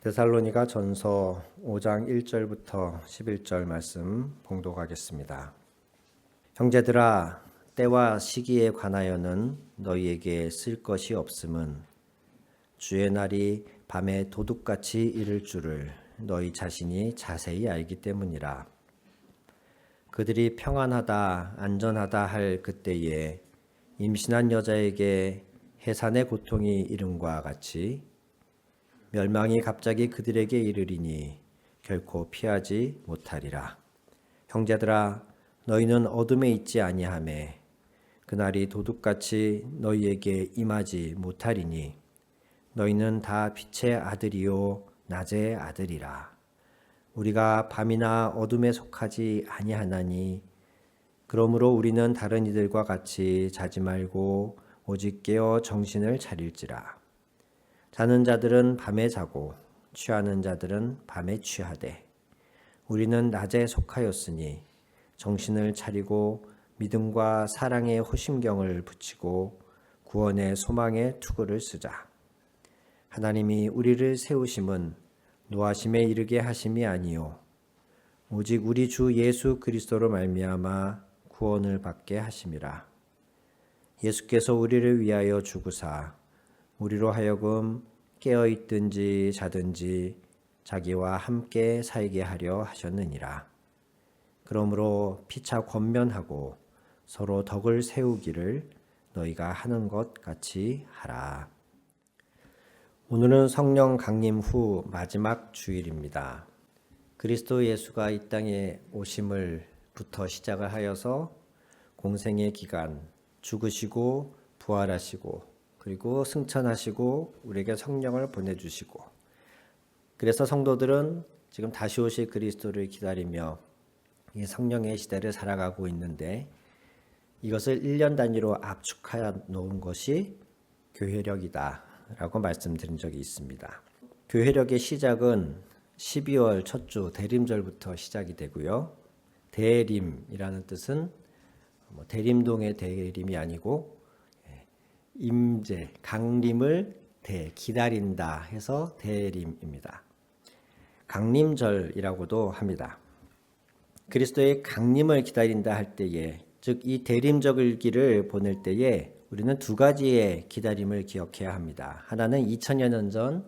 데살로니가 전서 5장 1절부터 11절 말씀 봉독하겠습니다. 형제들아, 때와 시기에 관하여는 너희에게 쓸 것이 없음은 주의 날이 밤에 도둑같이 이를 줄을 너희 자신이 자세히 알기 때문이라. 그들이 평안하다 안전하다 할 그때에 임신한 여자에게 해산의 고통이 이름과 같이 멸망이 갑자기 그들에게 이르리니 결코 피하지 못하리라. 형제들아, 너희는 어둠에 있지 아니하매 그날이 도둑같이 너희에게 임하지 못하리니 너희는 다 빛의 아들이요 낮의 아들이라. 우리가 밤이나 어둠에 속하지 아니하나니 그러므로 우리는 다른 이들과 같이 자지 말고 오직 깨어 정신을 차릴지라. 자는 자들은 밤에 자고 취하는 자들은 밤에 취하되 우리는 낮에 속하였으니 정신을 차리고 믿음과 사랑의 호심경을 붙이고 구원의 소망의 투구를 쓰자. 하나님이 우리를 세우심은 노하심에 이르게 하심이 아니요 오직 우리 주 예수 그리스도로 말미암아 구원을 받게 하심이라. 예수께서 우리를 위하여 죽으사 우리로 하여금 깨어있든지 자든지 자기와 함께 살게 하려 하셨느니라. 그러므로 피차 권면하고 서로 덕을 세우기를 너희가 하는 것 같이 하라. 오늘은 성령 강림 후 마지막 주일입니다. 그리스도 예수가 이 땅에 오심을부터 시작을 하여서 공생의 기간 죽으시고 부활하시고 그리고 승천하시고 우리에게 성령을 보내주시고 그래서 성도들은 지금 다시 오실 그리스도를 기다리며 이 성령의 시대를 살아가고 있는데 이것을 1년 단위로 압축하여 놓은 것이 교회력이다 라고 말씀드린 적이 있습니다. 교회력의 시작은 12월 첫 주 대림절부터 시작이 되고요. 대림이라는 뜻은 대림동의 대림이 아니고 임재, 강림을 기다린다 해서 대림입니다. 강림절이라고도 합니다. 그리스도의 강림을 기다린다 할 때에, 즉 이 대림절기를 보낼 때에 우리는 두 가지의 기다림을 기억해야 합니다. 하나는 2000여 년 전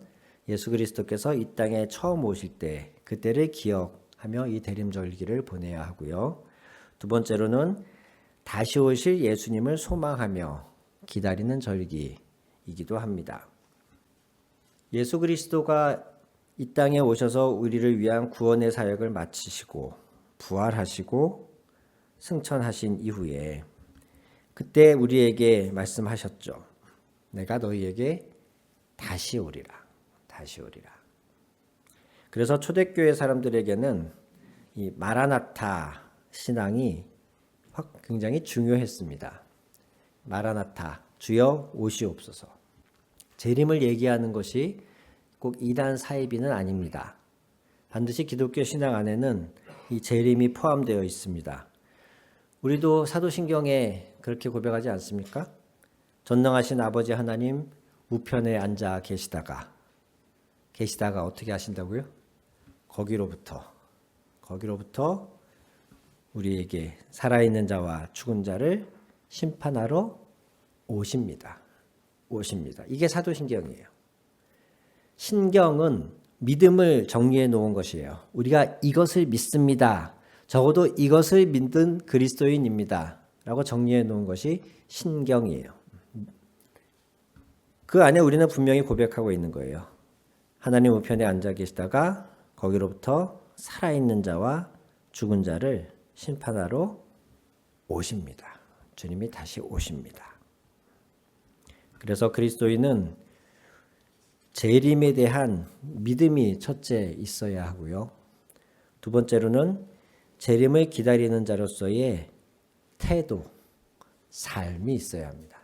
예수 그리스도께서 이 땅에 처음 오실 때 그때를 기억하며 이 대림절기를 보내야 하고요. 두 번째로는 다시 오실 예수님을 소망하며 기다리는 절기이기도 합니다. 예수 그리스도가 이 땅에 오셔서 우리를 위한 구원의 사역을 마치시고 부활하시고 승천하신 이후에 그때 우리에게 말씀하셨죠. 내가 너희에게 다시 오리라. 다시 오리라. 그래서 초대교회 사람들에게는 이 마라나타 신앙이 굉장히 중요했습니다. 마라나타, 주여 오시옵소서. 재림을 얘기하는 것이 꼭 이단 사이비는 아닙니다. 반드시 기독교 신앙 안에는 이 재림이 포함되어 있습니다. 우리도 사도신경에 그렇게 고백하지 않습니까? 전능하신 아버지 하나님 우편에 앉아 계시다가 어떻게 하신다고요? 거기로부터 우리에게 살아있는 자와 죽은 자를 심판하러 오십니다. 이게 사도신경이에요. 신경은 믿음을 정리해 놓은 것이에요. 우리가 이것을 믿습니다. 적어도 이것을 믿는 그리스도인입니다. 라고 정리해 놓은 것이 신경이에요. 그 안에 우리는 분명히 고백하고 있는 거예요. 하나님 우편에 앉아 계시다가 거기로부터 살아있는 자와 죽은 자를 심판하러 오십니다. 주님이 다시 오십니다. 그래서 그리스도인은 재림에 대한 믿음이 첫째 있어야 하고요. 두 번째로는 재림을 기다리는 자로서의 태도, 삶이 있어야 합니다.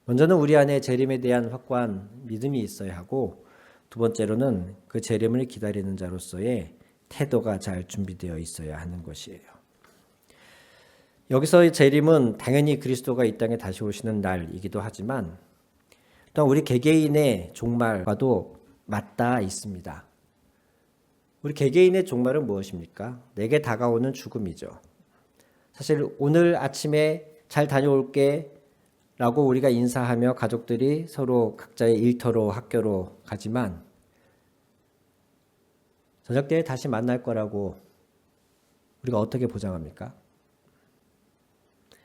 먼저는 우리 안에 재림에 대한 확고한 믿음이 있어야 하고 두 번째로는 그 재림을 기다리는 자로서의 태도가 잘 준비되어 있어야 하는 것이에요. 여기서의 재림은 당연히 그리스도가 이 땅에 다시 오시는 날이기도 하지만 또 우리 개개인의 종말과도 맞닿아 있습니다. 우리 개개인의 종말은 무엇입니까? 내게 다가오는 죽음이죠. 사실 오늘 아침에 잘 다녀올게 라고 우리가 인사하며 가족들이 서로 각자의 일터로 학교로 가지만 저녁 때에 다시 만날 거라고 우리가 어떻게 보장합니까?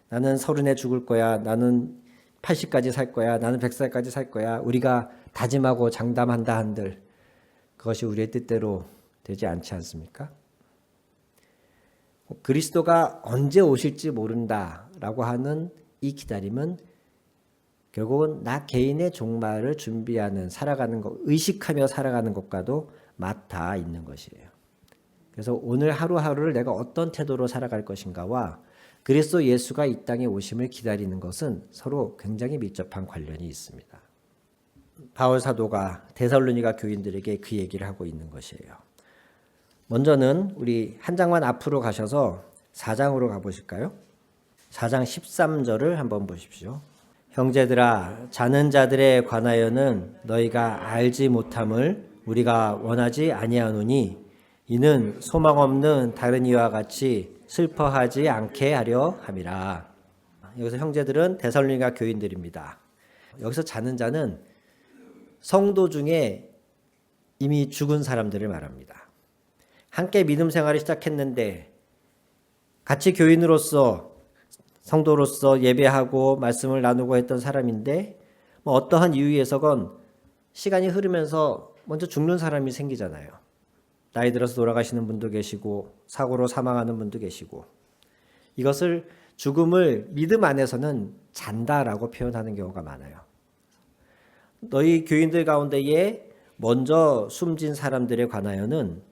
나는 30에 죽을 거야. 나는 80까지 살 거야. 나는 100살까지 살 거야. 우리가 다짐하고 장담한다 한들 그것이 우리의 뜻대로 되지 않지 않습니까? 그리스도가 언제 오실지 모른다라고 하는 이 기다림은 결국은 나 개인의 종말을 준비하는 살아가는 것, 의식하며 살아가는 것과도 맞닿아 있는 것이에요. 그래서 오늘 하루하루를 내가 어떤 태도로 살아갈 것인가와 그리스도 예수가 이 땅에 오심을 기다리는 것은 서로 굉장히 밀접한 관련이 있습니다. 바울 사도가 데살로니가 교인들에게 그 얘기를 하고 있는 것이에요. 먼저는 우리 한 장만 앞으로 가셔서 4장으로 가보실까요? 4장 13절을 한번 보십시오. 형제들아, 자는 자들에 관하여는 너희가 알지 못함을 우리가 원하지 아니하노니 이는 소망 없는 다른 이와 같이 슬퍼하지 않게 하려 함이라. 여기서 형제들은 데살로니가 교인들입니다. 여기서 자는 자는 성도 중에 이미 죽은 사람들을 말합니다. 함께 믿음 생활을 시작했는데 같이 교인으로서 성도로서 예배하고 말씀을 나누고 했던 사람인데 어떠한 이유에서건 시간이 흐르면서 먼저 죽는 사람이 생기잖아요. 나이 들어서 돌아가시는 분도 계시고 사고로 사망하는 분도 계시고 이것을 죽음을 믿음 안에서는 잔다라고 표현하는 경우가 많아요. 너희 교인들 가운데에 먼저 숨진 사람들에 관하여는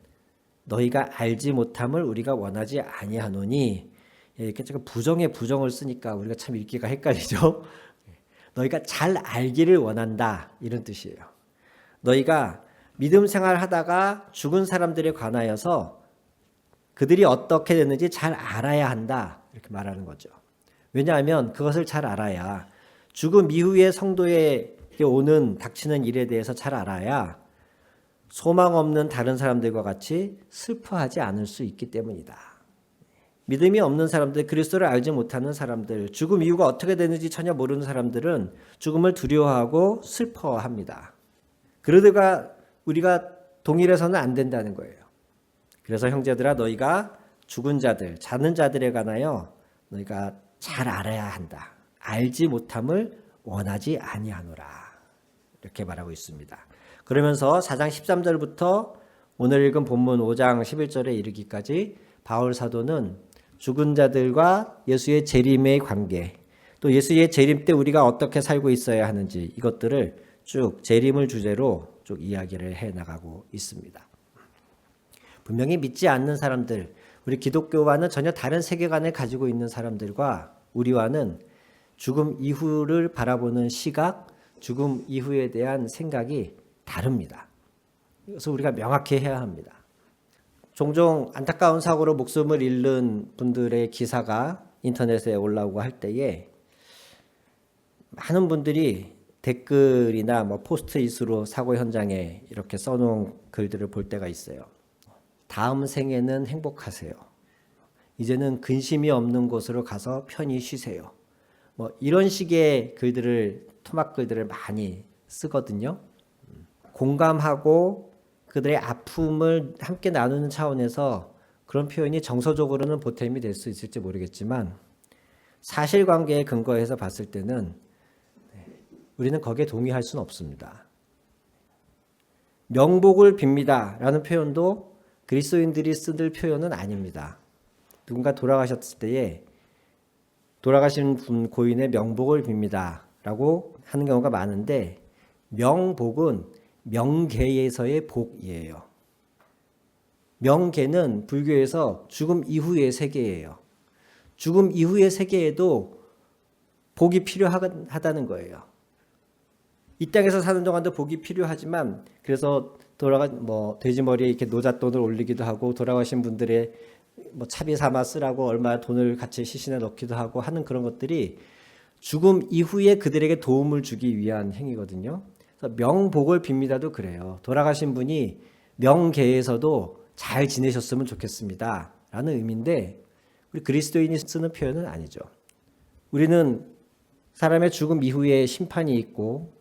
너희가 알지 못함을 우리가 원하지 아니하노니 이렇게 제가 부정에 부정을 쓰니까 우리가 참 읽기가 헷갈리죠. 너희가 잘 알기를 원한다 이런 뜻이에요. 너희가 믿음 생활하다가 죽은 사람들에 관하여서 그들이 어떻게 됐는지 잘 알아야 한다 이렇게 말하는 거죠. 왜냐하면 그것을 잘 알아야 죽음 이후에 성도에게 오는 닥치는 일에 대해서 잘 알아야 소망 없는 다른 사람들과 같이 슬퍼하지 않을 수 있기 때문이다. 믿음이 없는 사람들, 그리스도를 알지 못하는 사람들, 죽음 이후가 어떻게 되는지 전혀 모르는 사람들은 죽음을 두려워하고 슬퍼합니다. 그러다가 우리가 동일해서는 안 된다는 거예요. 그래서 형제들아 너희가 죽은 자들, 자는 자들에 관하여 너희가 잘 알아야 한다. 알지 못함을 원하지 아니하노라. 이렇게 말하고 있습니다. 그러면서 4장 13절부터 오늘 읽은 본문 5장 11절에 이르기까지 바울 사도는 죽은 자들과 예수의 재림의 관계, 또 예수의 재림 때 우리가 어떻게 살고 있어야 하는지 이것들을 쭉 재림을 주제로 쭉 이야기를 해나가고 있습니다. 분명히 믿지 않는 사람들, 우리 기독교와는 전혀 다른 세계관을 가지고 있는 사람들과 우리와는 죽음 이후를 바라보는 시각, 죽음 이후에 대한 생각이 다릅니다. 그래서 우리가 명확히 해야 합니다. 종종 안타까운 사고로 목숨을 잃는 분들의 기사가 인터넷에 올라오고 할 때에 많은 분들이 댓글이나 포스트잇으로 사고 현장에 이렇게 써놓은 글들을 볼 때가 있어요. 다음 생에는 행복하세요. 이제는 근심이 없는 곳으로 가서 편히 쉬세요. 이런 식의 글들을 토막 글들을 많이 쓰거든요. 공감하고 그들의 아픔을 함께 나누는 차원에서 그런 표현이 정서적으로는 보탬이 될 수 있을지 모르겠지만 사실관계에 근거해서 봤을 때는 우리는 거기에 동의할 수는 없습니다. 명복을 빕니다 라는 표현도 그리스도인들이 쓰는 표현은 아닙니다. 누군가 돌아가셨을 때에 돌아가신 분 고인의 명복을 빕니다 라고 하는 경우가 많은데 명복은 명계에서의 복이에요. 명계는 불교에서 죽음 이후의 세계예요. 죽음 이후의 세계에도 복이 필요하다는 거예요. 이 땅에서 사는 동안도 복이 필요하지만 그래서 돼지머리에 이렇게 노잣돈을 올리기도 하고 돌아가신 분들의 차비 삼아 쓰라고 얼마 돈을 같이 시신에 넣기도 하고 하는 그런 것들이 죽음 이후에 그들에게 도움을 주기 위한 행위거든요. 그래서 명복을 빕니다도 그래요. 돌아가신 분이 명계에서도 잘 지내셨으면 좋겠습니다 라는 의미인데, 우리 그리스도인이 쓰는 표현은 아니죠. 우리는 사람의 죽음 이후에 심판이 있고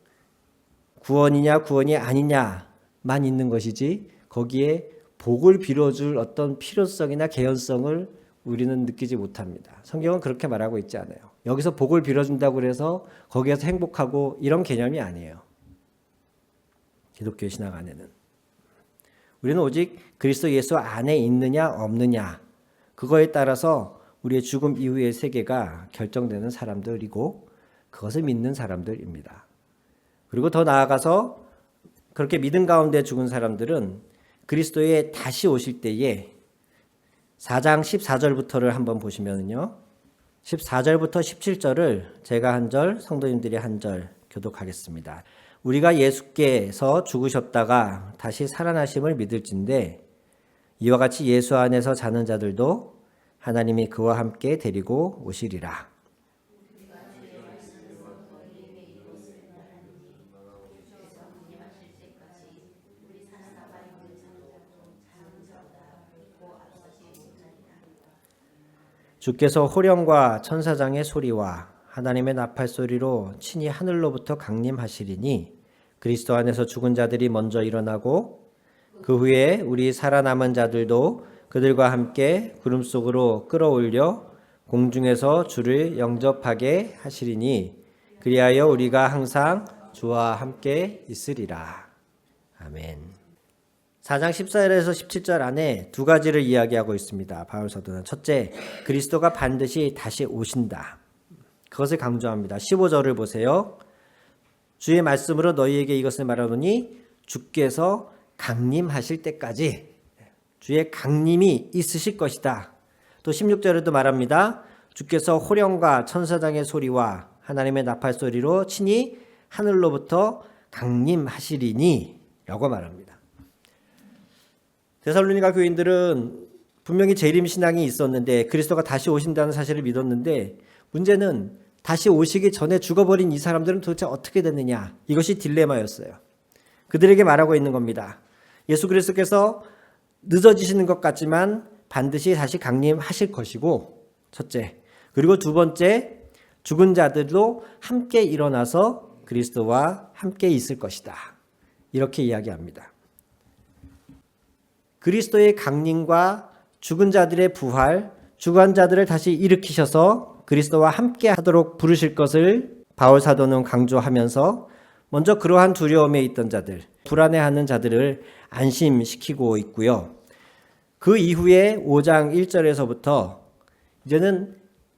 구원이냐 구원이 아니냐만 있는 것이지, 거기에 복을 빌어줄 어떤 필요성이나 개연성을 우리는 느끼지 못합니다. 성경은 그렇게 말하고 있지 않아요. 여기서 복을 빌어준다고 해서 거기에서 행복하고 이런 개념이 아니에요. 기독교 신학 안에는 우리는 오직 그리스도 예수 안에 있느냐 없느냐, 그거에 따라서 우리의 죽음 이후의 세계가 결정되는 사람들이고 그것을 믿는 사람들입니다. 그리고 더 나아가서 그렇게 믿음 가운데 죽은 사람들은 그리스도의 다시 오실 때에 4장 14절부터를 한번 보시면요, 14절부터 17절을 제가 한 절, 성도님들이 한 절 교독하겠습니다. 우리가 예수께서 죽으셨다가 다시 살아나심을 믿을진데, 이와 같이 예수 안에서 자는 자들도 하나님이 그와 함께 데리고 오시리라. 주께서 호령과 천사장의 소리와 하나님의 나팔 소리로 친히 하늘로부터 강림하시리니, 그리스도 안에서 죽은 자들이 먼저 일어나고 그 후에 우리 살아남은 자들도 그들과 함께 구름 속으로 끌어올려 공중에서 주를 영접하게 하시리니, 그리하여 우리가 항상 주와 함께 있으리라. 아멘. 4장 14절에서 17절 안에 두 가지를 이야기하고 있습니다. 바울 사도는 첫째, 그리스도가 반드시 다시 오신다. 그것을 강조합니다. 15절을 보세요. 주의 말씀으로 너희에게 이것을 말하노니 주께서 강림하실 때까지 주의 강림이 있으실 것이다. 또 16절에도 말합니다. 주께서 호령과 천사장의 소리와 하나님의 나팔 소리로 친히 하늘로부터 강림하시리니 라고 말합니다. 데살로니가 교인들은 분명히 재림 신앙이 있었는데 그리스도가 다시 오신다는 사실을 믿었는데, 문제는 다시 오시기 전에 죽어버린 이 사람들은 도대체 어떻게 됐느냐, 이것이 딜레마였어요. 그들에게 말하고 있는 겁니다. 예수 그리스도께서 늦어지시는 것 같지만 반드시 다시 강림하실 것이고, 첫째. 그리고 두 번째, 죽은 자들도 함께 일어나서 그리스도와 함께 있을 것이다. 이렇게 이야기합니다. 그리스도의 강림과 죽은 자들의 부활, 죽은 자들을 다시 일으키셔서 그리스도와 함께 하도록 부르실 것을 바울 사도는 강조하면서, 먼저 그러한 두려움에 있던 자들, 불안해하는 자들을 안심시키고 있고요. 그 이후에 5장 1절에서부터 이제는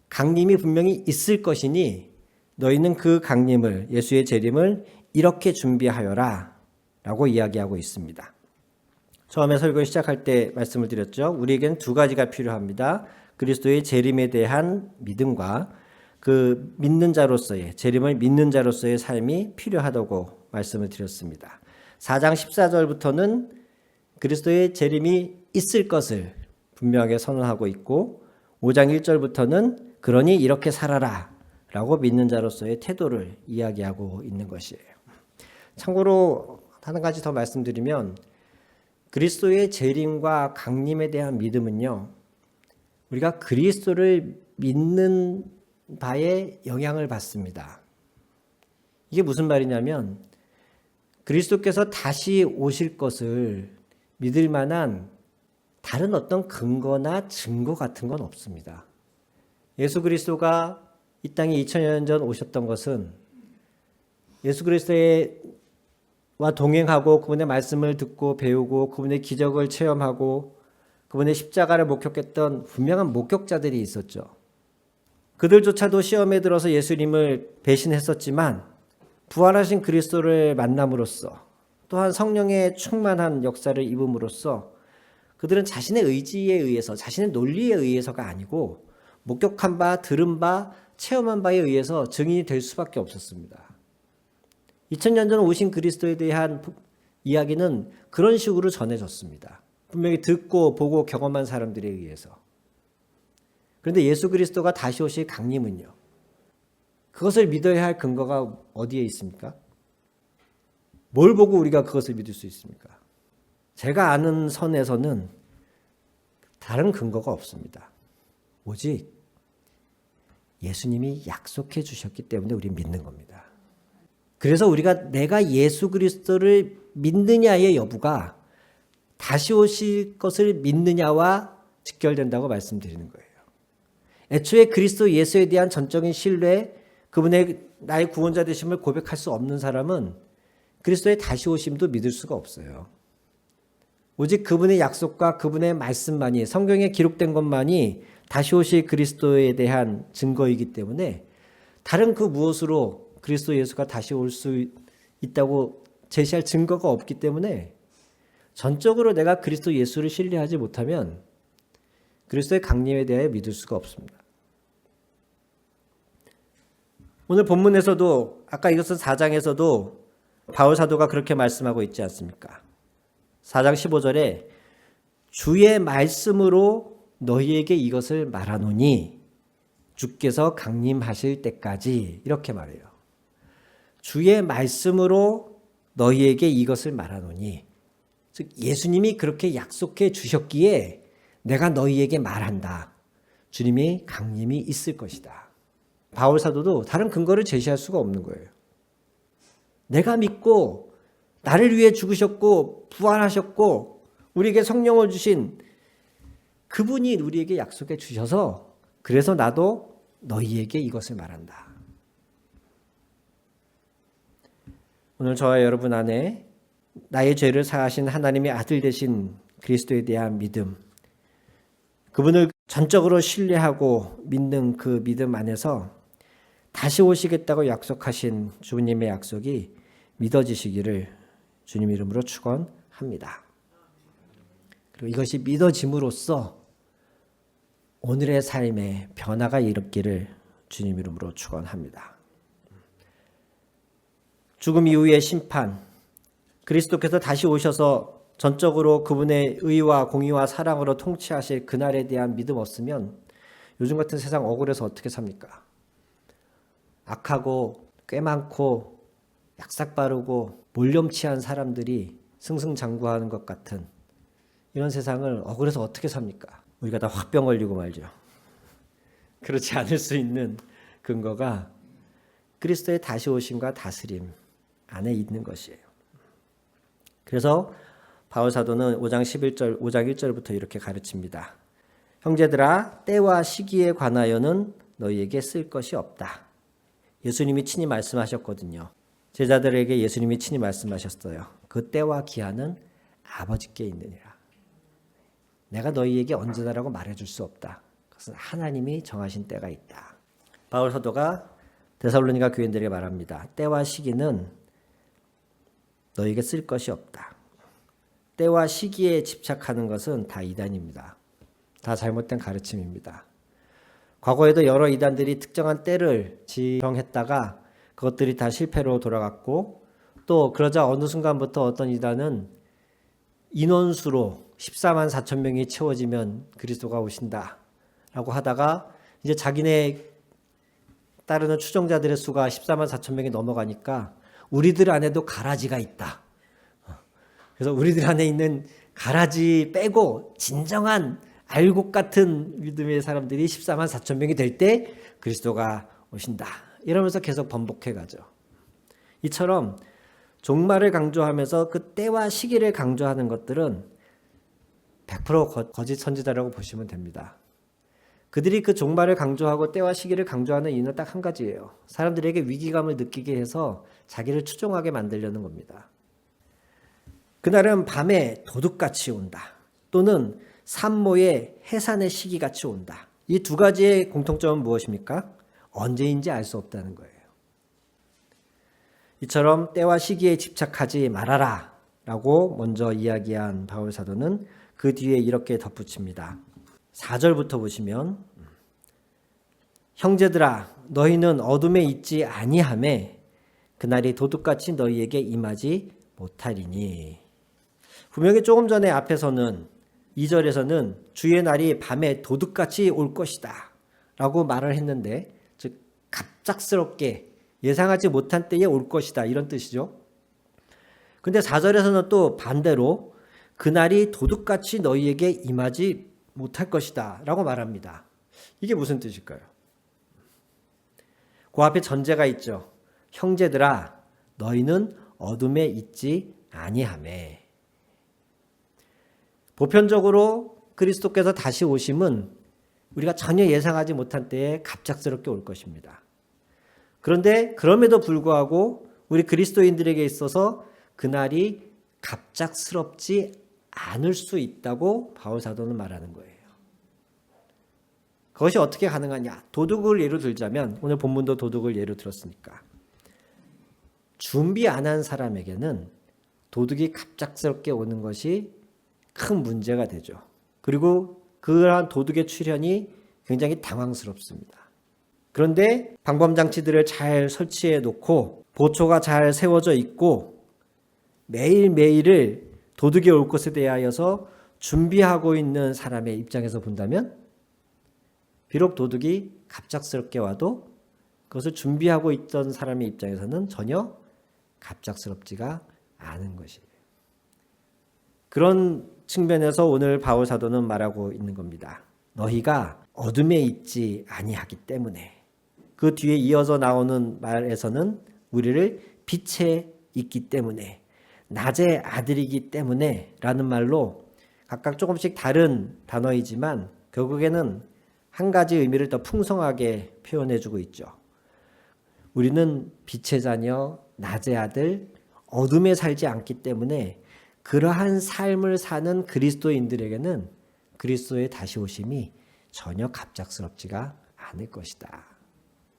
강림이 분명히 있을 것이니 너희는 그 강림을, 예수의 재림을 이렇게 준비하여라 라고 이야기하고 있습니다. 처음에 설교 시작할 때 말씀을 드렸죠. 우리에겐 두 가지가 필요합니다. 그리스도의 재림에 대한 믿음과 그 믿는 자로서의, 재림을 믿는 자로서의 삶이 필요하다고 말씀을 드렸습니다. 4장 14절부터는 그리스도의 재림이 있을 것을 분명하게 선언하고 있고, 5장 1절부터는 그러니 이렇게 살아라 라고 믿는 자로서의 태도를 이야기하고 있는 것이에요. 참고로 한 가지 더 말씀드리면, 그리스도의 재림과 강림에 대한 믿음은요, 우리가 그리스도를 믿는 바에 영향을 받습니다. 이게 무슨 말이냐면, 그리스도께서 다시 오실 것을 믿을 만한 다른 어떤 근거나 증거 같은 건 없습니다. 예수 그리스도가 이 땅에 2000년 전 오셨던 것은 예수 그리스도와 동행하고 그분의 말씀을 듣고 배우고 그분의 기적을 체험하고 그분의 십자가를 목격했던 분명한 목격자들이 있었죠. 그들조차도 시험에 들어서 예수님을 배신했었지만 부활하신 그리스도를 만남으로써, 또한 성령의 충만한 역사를 입음으로써 그들은 자신의 의지에 의해서, 자신의 논리에 의해서가 아니고 목격한 바, 들은 바, 체험한 바에 의해서 증인이 될 수밖에 없었습니다. 2000년 전 오신 그리스도에 대한 이야기는 그런 식으로 전해졌습니다. 분명히 듣고 보고 경험한 사람들에 의해서. 그런데 예수 그리스도가 다시 오실 강림은요, 그것을 믿어야 할 근거가 어디에 있습니까? 뭘 보고 우리가 그것을 믿을 수 있습니까? 제가 아는 선에서는 다른 근거가 없습니다. 오직 예수님이 약속해 주셨기 때문에 우리는 믿는 겁니다. 그래서 우리가 내가 예수 그리스도를 믿느냐의 여부가 다시 오실 것을 믿느냐와 직결된다고 말씀드리는 거예요. 애초에 그리스도 예수에 대한 전적인 신뢰, 그분의 나의 구원자 되심을 고백할 수 없는 사람은 그리스도의 다시 오심도 믿을 수가 없어요. 오직 그분의 약속과 그분의 말씀만이, 성경에 기록된 것만이 다시 오실 그리스도에 대한 증거이기 때문에 다른 그 무엇으로 그리스도 예수가 다시 올 수 있다고 제시할 증거가 없기 때문에 전적으로 내가 그리스도 예수를 신뢰하지 못하면 그리스도의 강림에 대하여 믿을 수가 없습니다. 오늘 본문에서도 아까 이것은 4장에서도 바울 사도가 그렇게 말씀하고 있지 않습니까? 4장 15절에 주의 말씀으로 너희에게 이것을 말하노니 주께서 강림하실 때까지, 이렇게 말해요. 주의 말씀으로 너희에게 이것을 말하노니, 즉 예수님이 그렇게 약속해 주셨기에 내가 너희에게 말한다. 주님이 강림이 있을 것이다. 바울 사도도 다른 근거를 제시할 수가 없는 거예요. 내가 믿고 나를 위해 죽으셨고 부활하셨고 우리에게 성령을 주신 그분이 우리에게 약속해 주셔서 그래서 나도 너희에게 이것을 말한다. 오늘 저와 여러분 안에 나의 죄를 사하신 하나님의 아들 되신 그리스도에 대한 믿음, 그분을 전적으로 신뢰하고 믿는 그 믿음 안에서 다시 오시겠다고 약속하신 주님의 약속이 믿어지시기를 주님 이름으로 축원합니다. 그리고 이것이 믿어짐으로써 오늘의 삶에 변화가 일었기를 주님 이름으로 축원합니다. 죽음 이후의 심판, 그리스도께서 다시 오셔서 전적으로 그분의 의와 공의와 사랑으로 통치하실 그날에 대한 믿음 없으면 요즘 같은 세상 억울해서 어떻게 삽니까? 악하고 꽤 많고 약삭빠르고 몰렴치한 사람들이 승승장구하는 것 같은 이런 세상을 억울해서 어떻게 삽니까? 우리가 다 화병 걸리고 말죠. 그렇지 않을 수 있는 근거가 그리스도의 다시 오심과 다스림 안에 있는 것이에요. 그래서 바울 사도는 5장 1절부터 이렇게 가르칩니다. 형제들아, 때와 시기에 관하여는 너희에게 쓸 것이 없다. 예수님이 친히 말씀하셨거든요. 제자들에게 예수님이 친히 말씀하셨어요. 그 때와 기한은 아버지께 있느니라. 내가 너희에게 언제다라고 말해줄 수 없다. 그것은 하나님이 정하신 때가 있다. 바울 사도가 데살로니가 교인들에게 말합니다. 때와 시기는 너희에게 쓸 것이 없다. 때와 시기에 집착하는 것은 다 이단입니다. 다 잘못된 가르침입니다. 과거에도 여러 이단들이 특정한 때를 지정했다가 그것들이 다 실패로 돌아갔고, 또 그러자 어느 순간부터 어떤 이단은 인원수로 14만 4천 명이 채워지면 그리스도가 오신다 라고 하다가 이제 자기네 따르는 추종자들의 수가 14만 4천 명이 넘어가니까 우리들 안에도 가라지가 있다. 그래서 우리들 안에 있는 가라지 빼고 진정한 알곡 같은 믿음의 사람들이 14만 4천 명이 될 때 그리스도가 오신다. 이러면서 계속 번복해 가죠. 이처럼 종말을 강조하면서 그 때와 시기를 강조하는 것들은 100% 거짓 선지자라고 보시면 됩니다. 그들이 그 종말을 강조하고 때와 시기를 강조하는 이유는 딱 한 가지예요. 사람들에게 위기감을 느끼게 해서 자기를 추종하게 만들려는 겁니다. 그날은 밤에 도둑같이 온다. 또는 산모의 해산의 시기같이 온다. 이 두 가지의 공통점은 무엇입니까? 언제인지 알 수 없다는 거예요. 이처럼 때와 시기에 집착하지 말아라 라고 먼저 이야기한 바울 사도는 그 뒤에 이렇게 덧붙입니다. 4절부터 보시면 형제들아 너희는 어둠에 있지 아니하매 그날이 도둑같이 너희에게 임하지 못하리니. 분명히 조금 전에 앞에서는 2절에서는 주의 날이 밤에 도둑같이 올 것이다 라고 말을 했는데, 즉 갑작스럽게 예상하지 못한 때에 올 것이다 이런 뜻이죠. 근데 4절에서는 또 반대로 그날이 도둑같이 너희에게 임하지 못할 것이다 라고 말합니다. 이게 무슨 뜻일까요? 그 앞에 전제가 있죠. 형제들아 너희는 어둠에 있지 아니하매. 보편적으로 그리스도께서 다시 오심은 우리가 전혀 예상하지 못한 때에 갑작스럽게 올 것입니다. 그런데 그럼에도 불구하고 우리 그리스도인들에게 있어서 그날이 갑작스럽지 않을 수 있다고 바울 사도는 말하는 거예요. 그것이 어떻게 가능하냐? 도둑을 예로 들자면, 오늘 본문도 도둑을 예로 들었으니까, 준비 안 한 사람에게는 도둑이 갑작스럽게 오는 것이 큰 문제가 되죠. 그리고 그러한 도둑의 출현이 굉장히 당황스럽습니다. 그런데 방범장치들을 잘 설치해 놓고 보초가 잘 세워져 있고 매일매일을 도둑이 올 것에 대하여서 준비하고 있는 사람의 입장에서 본다면 비록 도둑이 갑작스럽게 와도 그것을 준비하고 있던 사람의 입장에서는 전혀 갑작스럽지가 않은 것이에요. 그런 측면에서 오늘 바울 사도는 말하고 있는 겁니다. 너희가 어둠에 있지 아니하기 때문에. 그 뒤에 이어서 나오는 말에서는 우리를 빛에 있기 때문에, 낮의 아들이기 때문에 라는 말로 각각 조금씩 다른 단어이지만 결국에는 한 가지 의미를 더 풍성하게 표현해주고 있죠. 우리는 빛의 자녀, 낮의 아들, 어둠에 살지 않기 때문에 그러한 삶을 사는 그리스도인들에게는 그리스도의 다시 오심이 전혀 갑작스럽지가 않을 것이다.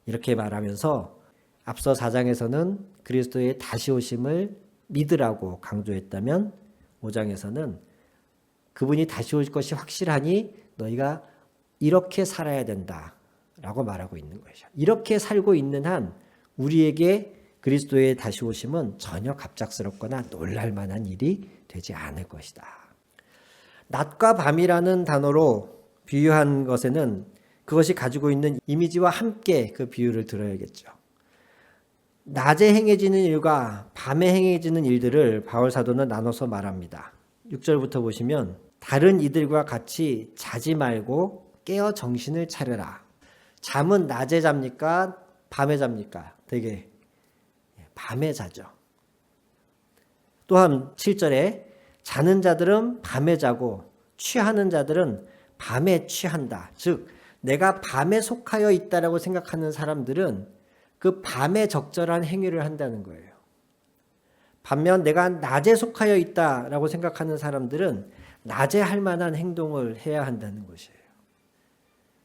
이렇게 말하면서 앞서 4장에서는 그리스도의 다시 오심을 믿으라고 강조했다면 5장에서는 그분이 다시 올 것이 확실하니 너희가 이렇게 살아야 된다라고 말하고 있는 것이죠. 이렇게 살고 있는 한 우리에게 그리스도의 다시 오심은 전혀 갑작스럽거나 놀랄 만한 일이 되지 않을 것이다. 낮과 밤이라는 단어로 비유한 것에는 그것이 가지고 있는 이미지와 함께 그 비유를 들어야겠죠. 낮에 행해지는 일과 밤에 행해지는 일들을 바울 사도는 나눠서 말합니다. 6절부터 보시면 다른 이들과 같이 자지 말고 깨어 정신을 차려라. 잠은 낮에 잡니까? 밤에 잡니까? 되게 밤에 자죠. 또한 7절에 자는 자들은 밤에 자고 취하는 자들은 밤에 취한다. 즉 내가 밤에 속하여 있다라고 생각하는 사람들은 그 밤에 적절한 행위를 한다는 거예요. 반면 내가 낮에 속하여 있다라고 생각하는 사람들은 낮에 할 만한 행동을 해야 한다는 것이에요.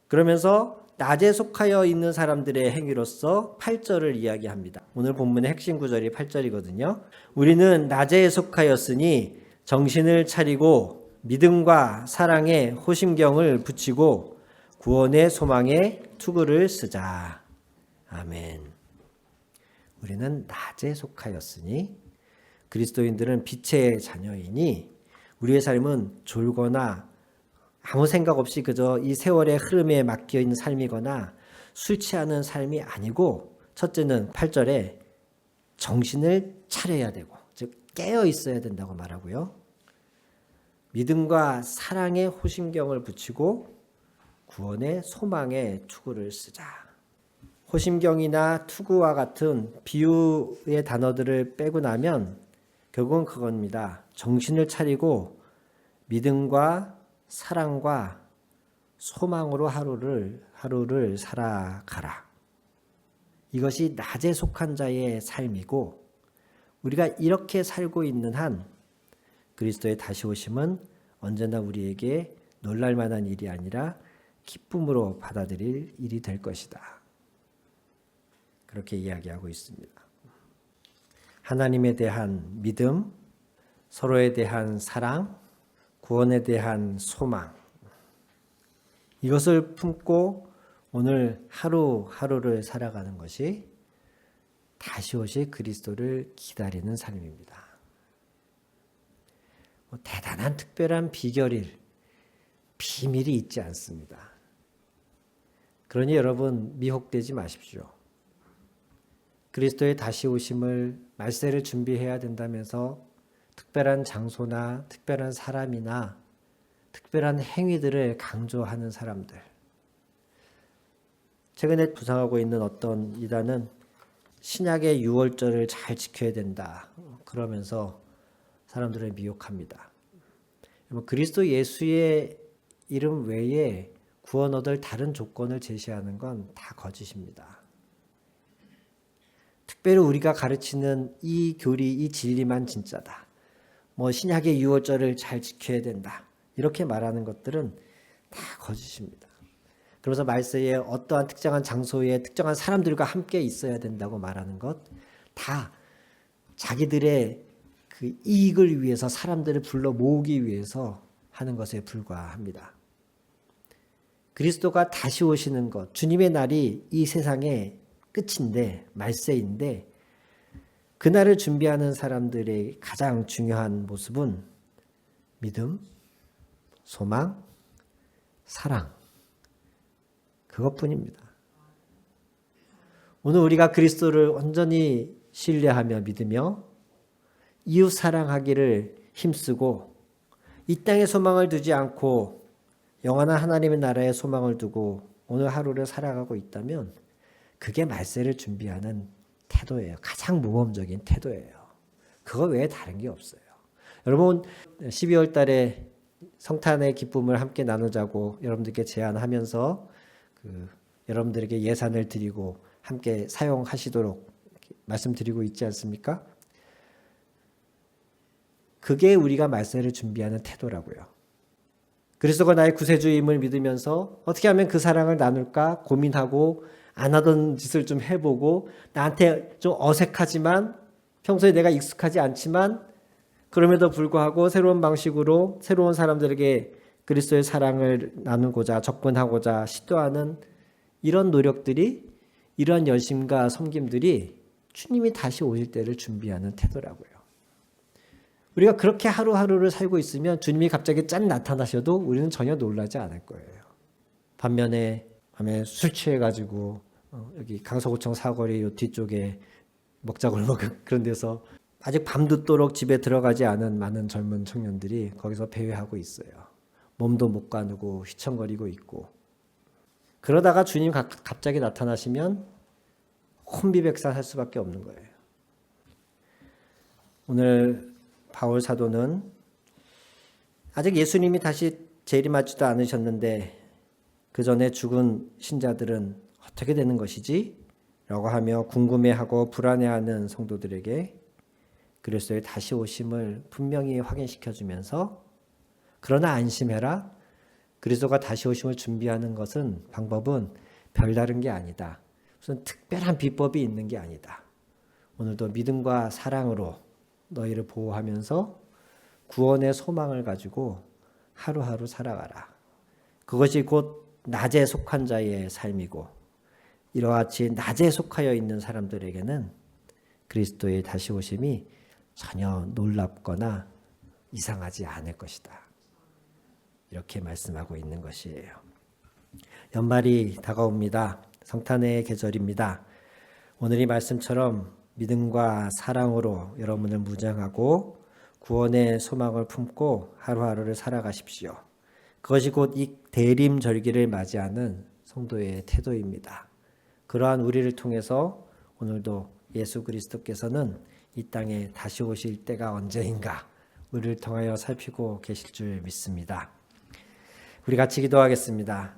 그러면서 낮에 속하여 있는 사람들의 행위로서 8절을 이야기합니다. 오늘 본문의 핵심 구절이 8절이거든요. 우리는 낮에 속하였으니 정신을 차리고 믿음과 사랑에 호심경을 붙이고 구원의 소망에 투구를 쓰자. 아멘. 우리는 낮에 속하였으니 그리스도인들은 빛의 자녀이니 우리의 삶은 졸거나 아무 생각 없이 그저 이 세월의 흐름에 맡겨 있는 삶이거나 술 취하는 삶이 아니고, 첫째는 8절에 정신을 차려야 되고, 즉 깨어 있어야 된다고 말하고요. 믿음과 사랑의 호심경을 붙이고 구원의 소망에 투구를 쓰자. 호심경이나 투구와 같은 비유의 단어들을 빼고 나면 결국은 그겁니다. 정신을 차리고 믿음과 사랑과 소망으로 하루를 살아가라. 이것이 낮에 속한 자의 삶이고, 우리가 이렇게 살고 있는 한 그리스도의 다시 오심은 언제나 우리에게 놀랄 만한 일이 아니라 기쁨으로 받아들일 일이 될 것이다. 그렇게 이야기하고 있습니다. 하나님에 대한 믿음, 서로에 대한 사랑, 구원에 대한 소망, 이것을 품고 오늘 하루하루를 살아가는 것이 다시 오실 그리스도를 기다리는 삶입니다. 대단한 특별한 비밀이 있지 않습니다. 그러니 여러분 미혹되지 마십시오. 그리스도의 다시 오심을 말세를 준비해야 된다면서 특별한 장소나 특별한 사람이나 특별한 행위들을 강조하는 사람들. 최근에 부상하고 있는 어떤 이단은 신약의 유월절을 잘 지켜야 된다. 그러면서 사람들을 미혹합니다. 그리스도 예수의 이름 외에 구원 얻을 다른 조건을 제시하는 건 다 거짓입니다. 특별히 우리가 가르치는 이 교리, 이 진리만 진짜다. 신약의 유월절을 잘 지켜야 된다. 이렇게 말하는 것들은 다 거짓입니다. 그래서 말세에 어떠한 특정한 장소에 특정한 사람들과 함께 있어야 된다고 말하는 것 다 자기들의 그 이익을 위해서 사람들을 불러 모으기 위해서 하는 것에 불과합니다. 그리스도가 다시 오시는 것, 주님의 날이 이 세상의 끝인데, 말세인데 그날을 준비하는 사람들의 가장 중요한 모습은 믿음, 소망, 사랑, 그것뿐입니다. 오늘 우리가 그리스도를 온전히 신뢰하며 믿으며 이웃 사랑하기를 힘쓰고 이 땅에 소망을 두지 않고 영원한 하나님의 나라에 소망을 두고 오늘 하루를 살아가고 있다면 그게 말세를 준비하는 태도예요. 가장 모범적인 태도예요. 그거 외에 다른 게 없어요. 여러분 12월 달에 성탄의 기쁨을 함께 나누자고 여러분들께 제안하면서 여러분들에게 예산을 드리고 함께 사용하시도록 말씀드리고 있지 않습니까? 그게 우리가 말세를 준비하는 태도라고요. 그리스도가 나의 구세주임을 믿으면서 어떻게 하면 그 사랑을 나눌까 고민하고 안 하던 짓을 좀 해보고 나한테 좀 어색하지만 평소에 내가 익숙하지 않지만 그럼에도 불구하고 새로운 방식으로 새로운 사람들에게 그리스도의 사랑을 나누고자 접근하고자 시도하는 이런 노력들이 이러한 열심과 섬김들이 주님이 다시 오실 때를 준비하는 태도라고요. 우리가 그렇게 하루하루를 살고 있으면 주님이 갑자기 짠 나타나셔도 우리는 전혀 놀라지 않을 거예요. 반면에 밤에 술 취해가지고 여기 강서구청 사거리 요 뒤쪽에 먹자골목 그런 데서 아직 밤늦도록 집에 들어가지 않은 많은 젊은 청년들이 거기서 배회하고 있어요. 몸도 못 가누고 휘청거리고 있고 그러다가 주님 갑자기 나타나시면 혼비백산할 수밖에 없는 거예요. 오늘 바울 사도는 아직 예수님이 다시 재림하지도 않으셨는데 그 전에 죽은 신자들은 어떻게 되는 것이지? 라고 하며 궁금해하고 불안해하는 성도들에게 그리스도의 다시 오심을 분명히 확인시켜주면서 그러나 안심해라. 그리스도가 다시 오심을 준비하는 것은 방법은 별다른 게 아니다. 무슨 특별한 비법이 있는 게 아니다. 오늘도 믿음과 사랑으로 너희를 보호하면서 구원의 소망을 가지고 하루하루 살아가라. 그것이 곧 낮에 속한 자의 삶이고 이러같이 낮에 속하여 있는 사람들에게는 그리스도의 다시 오심이 전혀 놀랍거나 이상하지 않을 것이다. 이렇게 말씀하고 있는 것이에요. 연말이 다가옵니다. 성탄의 계절입니다. 오늘 이 말씀처럼 믿음과 사랑으로 여러분을 무장하고 구원의 소망을 품고 하루하루를 살아가십시오. 그것이 곧 이 대림절기를 맞이하는 성도의 태도입니다. 그러한 우리를 통해서 오늘도 예수 그리스도께서는 이 땅에 다시 오실 때가 언제인가 우리를 통하여 살피고 계실 줄 믿습니다. 우리 같이 기도하겠습니다.